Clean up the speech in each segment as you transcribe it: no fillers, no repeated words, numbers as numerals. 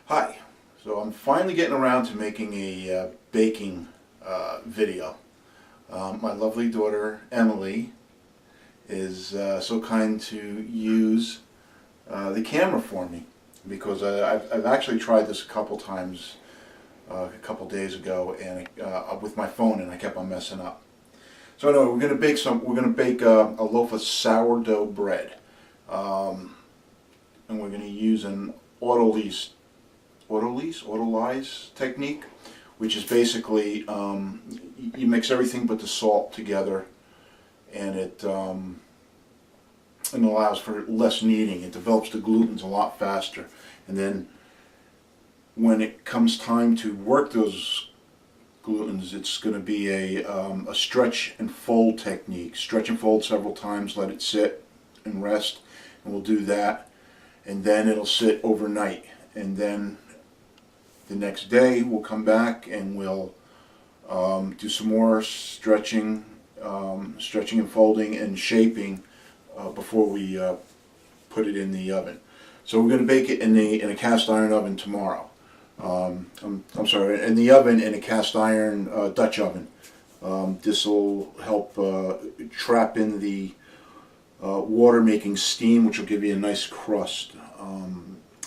Hi. So I'm finally getting around to making a baking video. My lovely daughter Emily is so kind to use the camera for me because I've actually tried this a couple times a couple days ago and with my phone, and I kept on messing up. So anyway, we're going to bake a loaf of sourdough bread, and we're going to use an autolyse technique, which is basically you mix everything but the salt together, and it allows for less kneading. It develops the glutens a lot faster, and then when it comes time to work those glutens, it's going to be a stretch and fold technique. Stretch and fold several times, let it sit and rest, and we'll do that, and then it'll sit overnight, and then the next day we'll come back and we'll do some more stretching and folding and shaping before we put it in the oven. So we're going to bake it in a cast iron oven tomorrow. I'm sorry, in the oven, in a cast iron Dutch oven. This will help trap in the water making steam, which will give you a nice crust.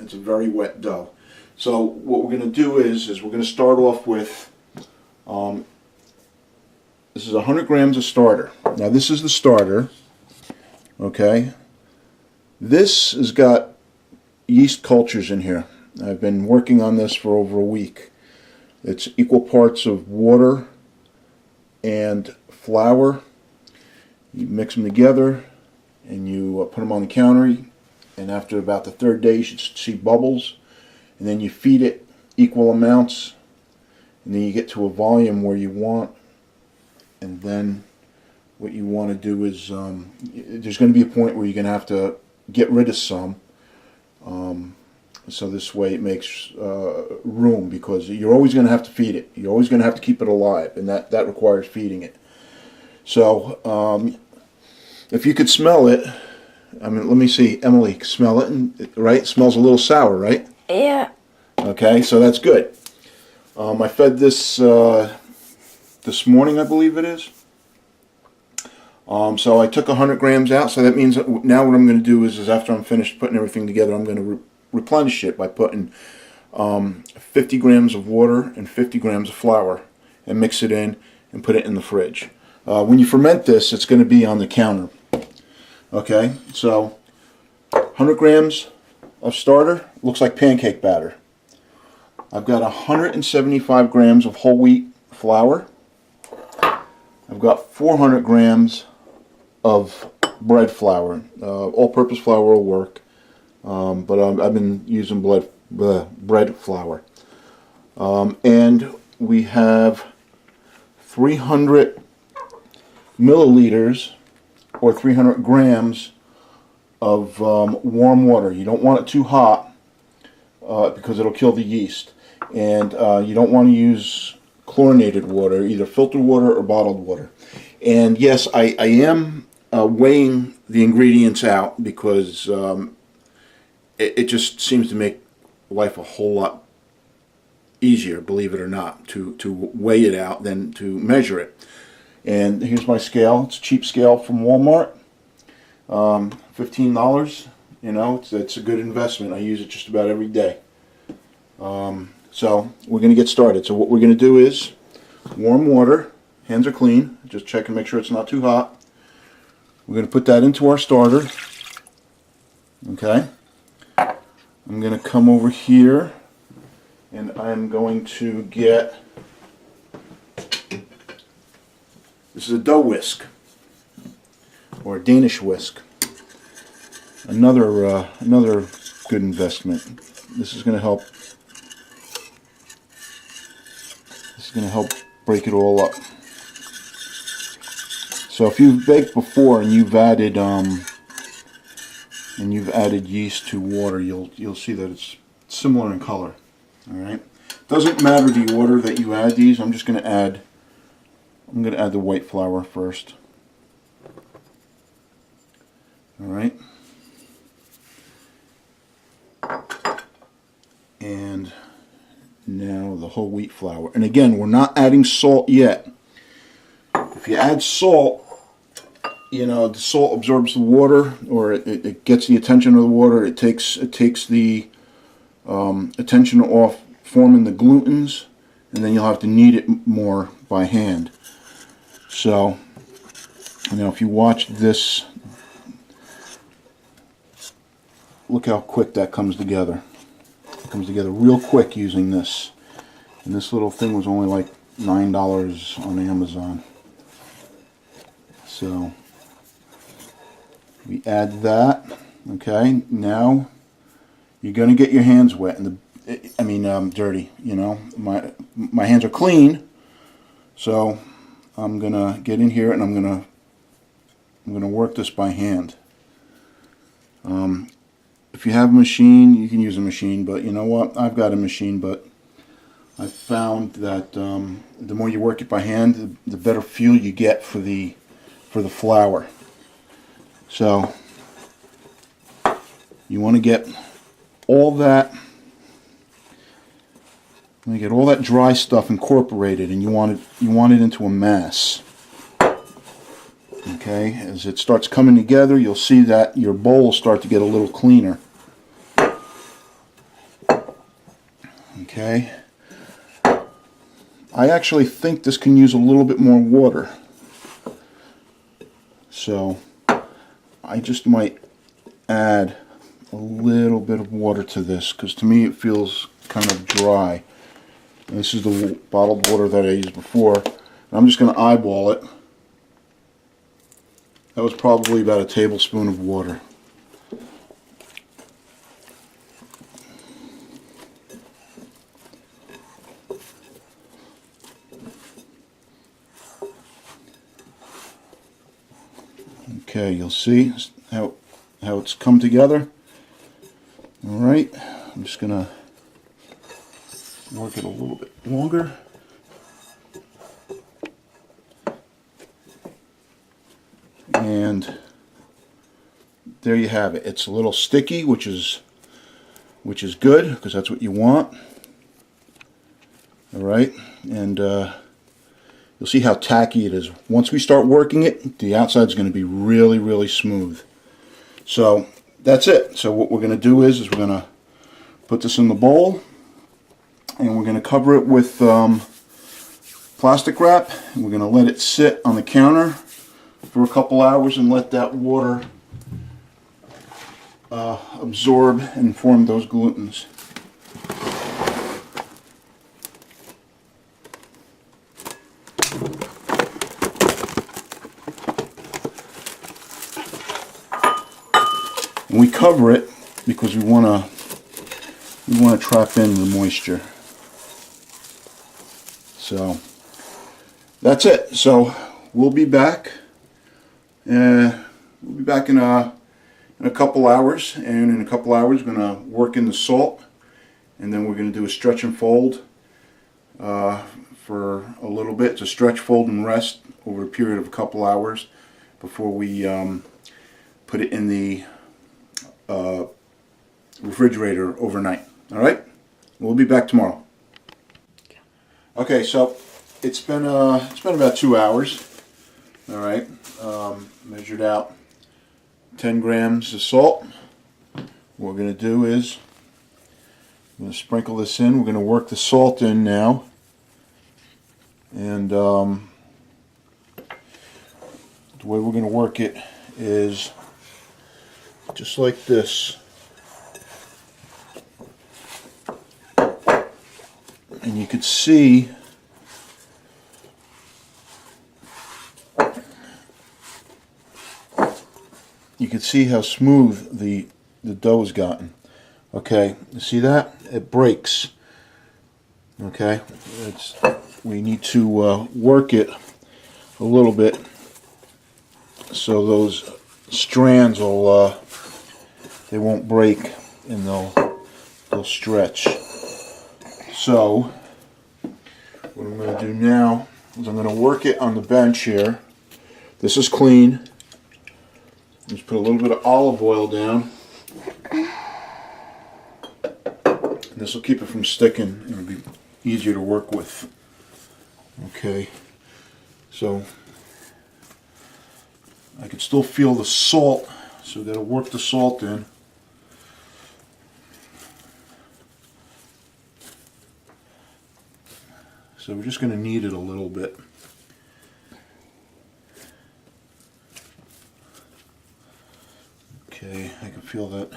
It's a very wet dough. So what we're going to do is we're going to start off with, this is 100 grams of starter. Now this is the starter, okay? This has got yeast cultures in here. I've been working on this for over a week. It's equal parts of water and flour. You mix them together and you put them on the counter, and after about the third day you should see bubbles. And then you feed it equal amounts, and then you get to a volume where you want, and then what you want to do is there's going to be a point where you're going to have to get rid of some, so this way it makes room, because you're always going to have to feed it. You're always going to have to keep it alive, and that requires feeding it. So if you could smell it, I mean, let me see, Emily, smell it, and, right? It smells a little sour, right? Yeah. Okay, so that's good. I fed this this morning, I believe it is. So I took 100 grams out, so that means that now what I'm going to do is after I'm finished putting everything together, I'm going to replenish it by putting 50 grams of water and 50 grams of flour and mix it in and put it in the fridge. When you ferment this, it's going to be on the counter. Okay, so 100 grams of starter, looks like pancake batter. I've got 175 grams of whole wheat flour. I've got 400 grams of bread flour. All-purpose flour will work, but I've been using bread flour. And we have 300 milliliters or 300 grams of warm water. You don't want it too hot because it'll kill the yeast. And you don't want to use chlorinated water, either filtered water or bottled water. And yes, I am weighing the ingredients out because it just seems to make life a whole lot easier, believe it or not, to weigh it out than to measure it. And here's my scale. It's a cheap scale from Walmart. $15. You know, it's a good investment. I use it just about every day. So we're going to get started. So what we're going to do is warm water. Hands are clean. Just check and make sure it's not too hot. We're going to put that into our starter. Okay. I'm going to come over here and I'm going to get, this is a dough whisk or a Danish whisk. Another good investment. This is going to help. This is going to help break it all up. So if you've baked before and you've added yeast to water, you'll see that it's similar in color. All right. Doesn't matter the order that you add these. I'm going to add the white flour first. All right. And now the whole wheat flour. And again, we're not adding salt yet. If you add salt, you know, the salt absorbs the water, or it gets the attention of the water. It takes the attention off forming the glutens, and then you'll have to knead it more by hand. So, you know, if you watch this, look how quick that comes together. It comes together real quick using this. And this little thing was only like $9 on Amazon. So we add that. Okay, now you're going to get your hands wet and dirty. You know, my hands are clean, so I'm gonna get in here and I'm gonna work this by hand. If you have a machine, you can use a machine, but you know what? I've got a machine, but I found that the more you work it by hand, the better feel you get for the flour. So you want to get all that. You get all that dry stuff incorporated, and you want it into a mass. Okay, as it starts coming together, you'll see that your bowl will start to get a little cleaner. Okay, I actually think this can use a little bit more water, so I just might add a little bit of water to this, because to me it feels kind of dry. And this is the bottled water that I used before. And I'm just going to eyeball it. That was probably about a tablespoon of water. Okay, you'll see how it's come together. All right, I'm just going to work it a little bit longer. And there you have it. It's a little sticky, which is good, because that's what you want. All right, and you'll see how tacky it is. Once we start working it, the outside is going to be really, really smooth. So that's it. So what we're going to do is we're going to put this in the bowl, and we're going to cover it with plastic wrap, and we're going to let it sit on the counter for a couple hours and let that water absorb and form those glutens. And we cover it because we want to trap in the moisture. So that's it. So we'll be back. We'll be back in a couple hours, and in a couple hours we're going to work in the salt, and then we're going to do a stretch and fold for a little bit, to stretch, fold, and rest over a period of a couple hours before we put it in the refrigerator overnight. All right, we'll be back tomorrow. Okay, so it's been about 2 hours. All right, measured out 10 grams of salt. What we're going to do is I'm going to sprinkle this in. We're going to work the salt in now, and the way we're going to work it is just like this. And you can see how smooth the dough's gotten. Okay, you see that? It breaks. Okay, we need to work it a little bit so those strands they won't break, and they'll stretch. So what I'm going to do now is I'm going to work it on the bench here. This is clean. Just put a little bit of olive oil down. And this This will keep it from sticking. It'll be easier to work with. Okay, so I can still feel the salt, so we've got to work the salt in. So we're just going to knead it a little bit. Okay, I can feel that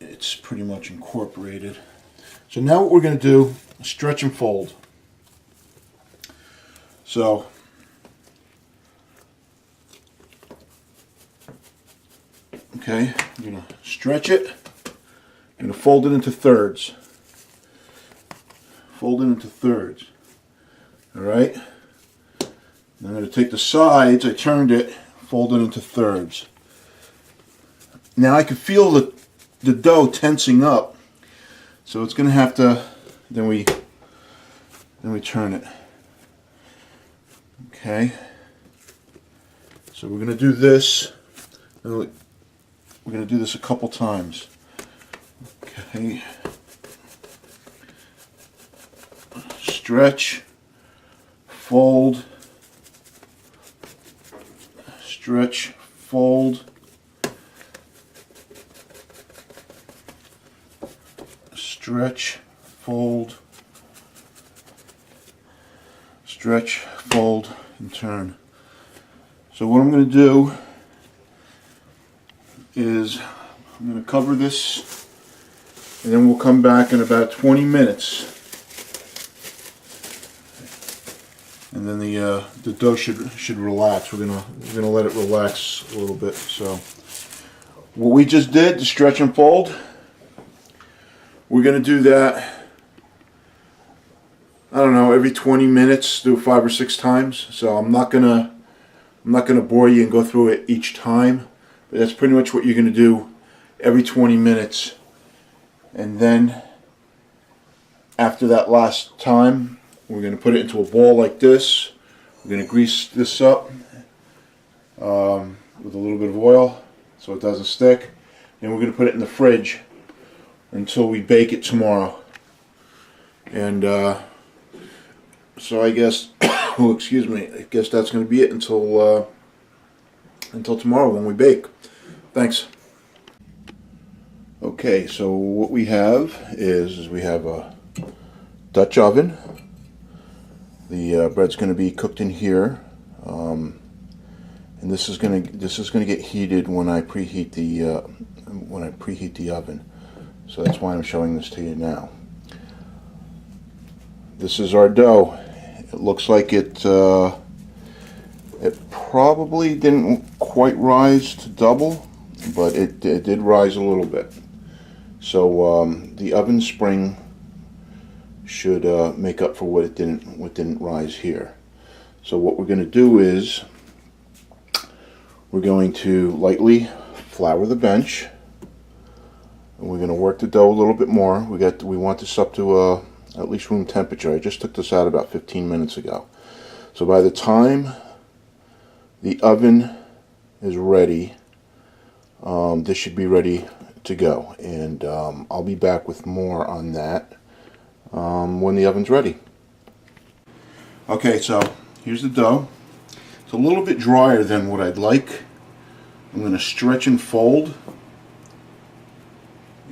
it's pretty much incorporated. So now what we're going to do is stretch and fold. So okay, I'm going to stretch it. I'm going to fold it into thirds. Fold it into thirds. Alright? I'm going to take the sides, I turned it, fold it into thirds. Now I can feel the dough tensing up. So it's going to have to, then we turn it. Okay? So we're going to do this. We're going to do this a couple times. Okay. Stretch, fold, stretch, fold, stretch, fold, stretch, fold, and turn. So what I'm going to do is I'm going to cover this, and then we'll come back in about 20 minutes. And then the dough should relax. We're gonna let it relax a little bit. So what we just did, the stretch and fold, we're gonna do that, I don't know, every 20 minutes, do it 5 or 6 times. So I'm not gonna bore you and go through it each time, but that's pretty much what you're gonna do every 20 minutes. And then after that last time, we're going to put it into a ball like this. We're going to grease this up with a little bit of oil so it doesn't stick. And we're going to put it in the fridge until we bake it tomorrow. And so I guess, oh, excuse me, I guess that's going to be it until tomorrow when we bake. Thanks. Okay, so what we have is we have a Dutch oven. The bread's going to be cooked in here, and this is going to get heated when I preheat the oven. So that's why I'm showing this to you now. This is our dough. It looks like it probably didn't quite rise to double, but it did rise a little bit. So the oven spring should make up for what didn't rise here. So what we're going to do is we're going to lightly flour the bench, and we're going to work the dough a little bit more. We want this up to at least room temperature. I just took this out about 15 minutes ago. So by the time the oven is ready, this should be ready to go, and I'll be back with more on that when the oven's ready. Okay, so here's the dough. It's a little bit drier than what I'd like. I'm going to stretch and fold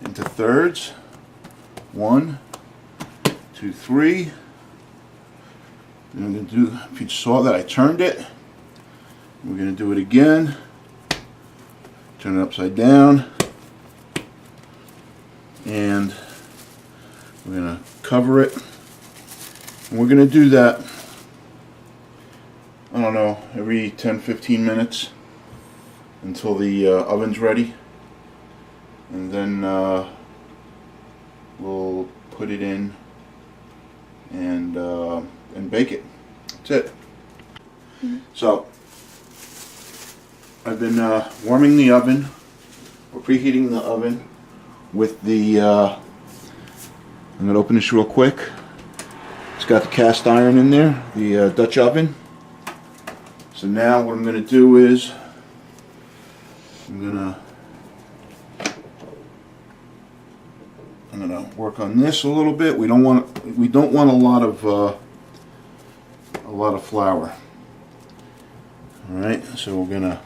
into thirds. 1, 2, 3. And I'm going to do, if you saw that I turned it, we're going to do it again. Turn it upside down. And we're going to cover it. And we're going to do that, I don't know, every 10-15 minutes until the oven's ready. And then we'll put it in and bake it. That's it. So I've been warming the oven, or preheating the oven with the, I'm going to open this real quick. It's got the cast iron in there, the Dutch oven. So now what I'm going to do is I'm going to I'm gonna work on this a little bit. We don't want a lot of flour. All right, so we're gonna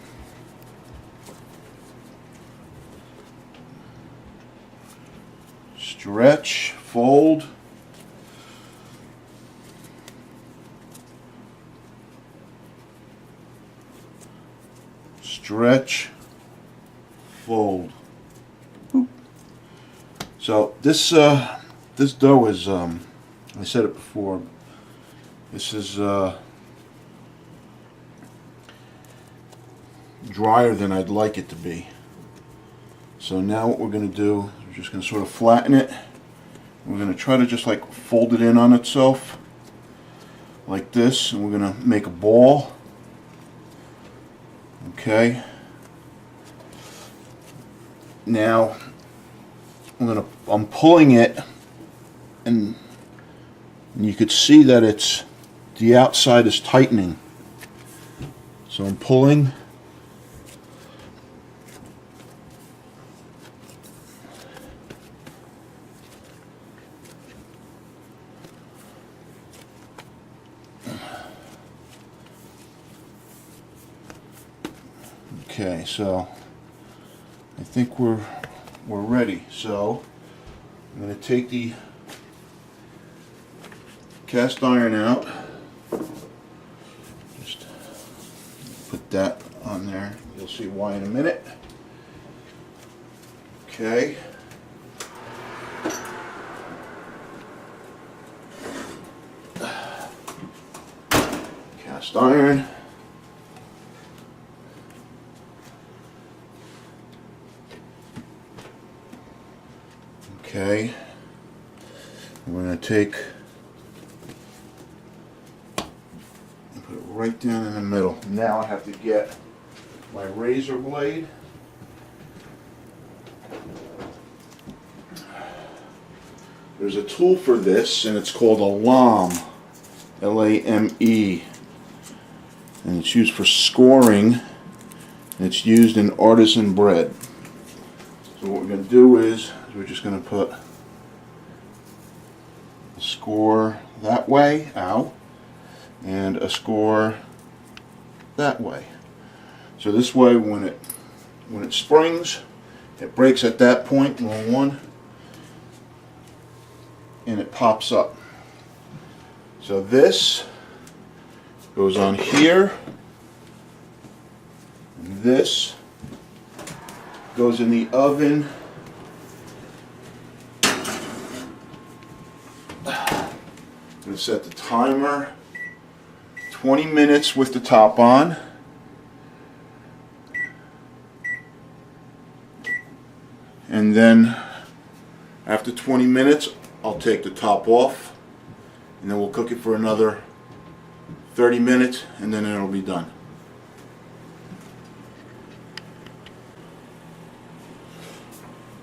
stretch, fold. Stretch, fold. Boop. So this dough is I said it before. This is drier than I'd like it to be. So now what we're going to do, we're just going to sort of flatten it. We're going to try to just like fold it in on itself like this, and we're going to make a ball. Okay. Now I'm pulling it, and you could see that the outside is tightening. So I'm pulling. Okay, so I think we're ready. So I'm going to take the cast iron out. Just put that on there. You'll see why in a minute. Okay. Cast iron. Okay, we're going to take and put it right down in the middle. Now I have to get my razor blade. There's a tool for this, and it's called a lame, L-A-M-E, and it's used for scoring, and it's used in artisan bread. So what we're going to do is we're just going to put a score that way, ow, and a score that way. So this way, when it springs, it breaks at that point, wrong one, and it pops up. So this goes on here, and this goes in the oven. I'm going to set the timer 20 minutes with the top on. And then after 20 minutes, I'll take the top off, and then we'll cook it for another 30 minutes, and then it'll be done.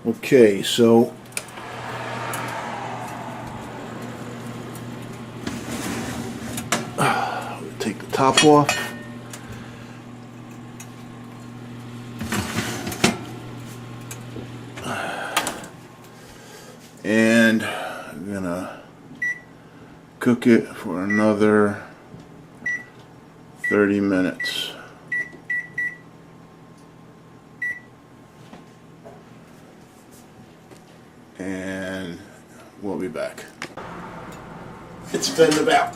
Okay, so take the top off. And I'm gonna cook it for another 30 minutes. And we'll be back. It's been about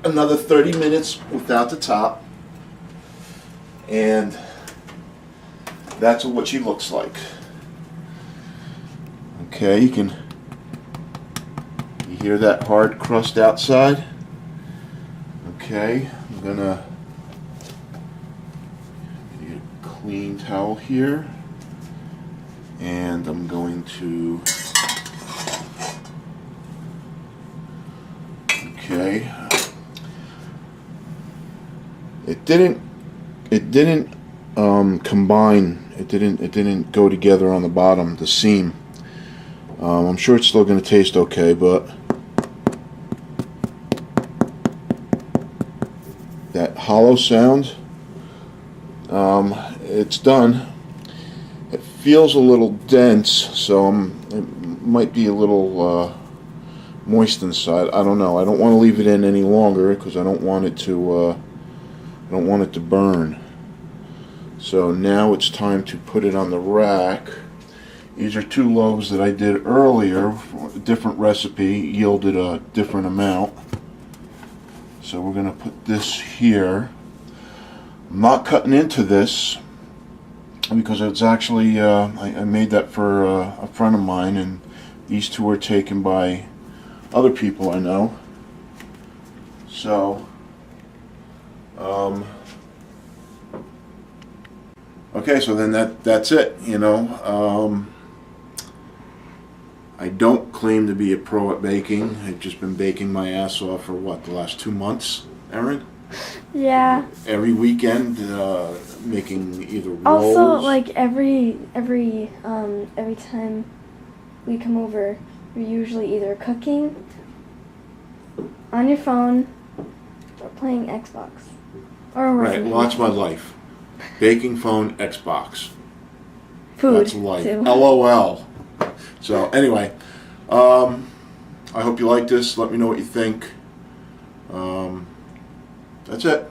another 30 minutes without the top, and that's what she looks like. Okay, you hear that hard crust outside? Okay, I'm gonna get a clean towel here, and I'm going to, okay, it didn't combine. It didn't go together on the bottom, the seam. I'm sure it's still going to taste okay, but that hollow sound, it's done. It feels a little dense, so it might be a little moist inside. I don't know. I don't want to leave it in any longer because I don't want it to burn. So now it's time to put it on the rack. These are 2 loaves that I did earlier. A different recipe yielded a different amount. So we're going to put this here. I'm not cutting into this because it's actually, I made that for a friend of mine, and these 2 were taken by other people I know. So, okay, so then that's it, you know. I don't claim to be a pro at baking. I've just been baking my ass off for what, the last 2 months, Erin? Yeah. Every weekend, making either rolls. Also, like every time we come over, you're usually either cooking on your phone or playing Xbox. Or right. Well, that's my life. Baking, phone, Xbox. Food. That's life. Too. LOL. So anyway, I hope you like this. Let me know what you think. That's it.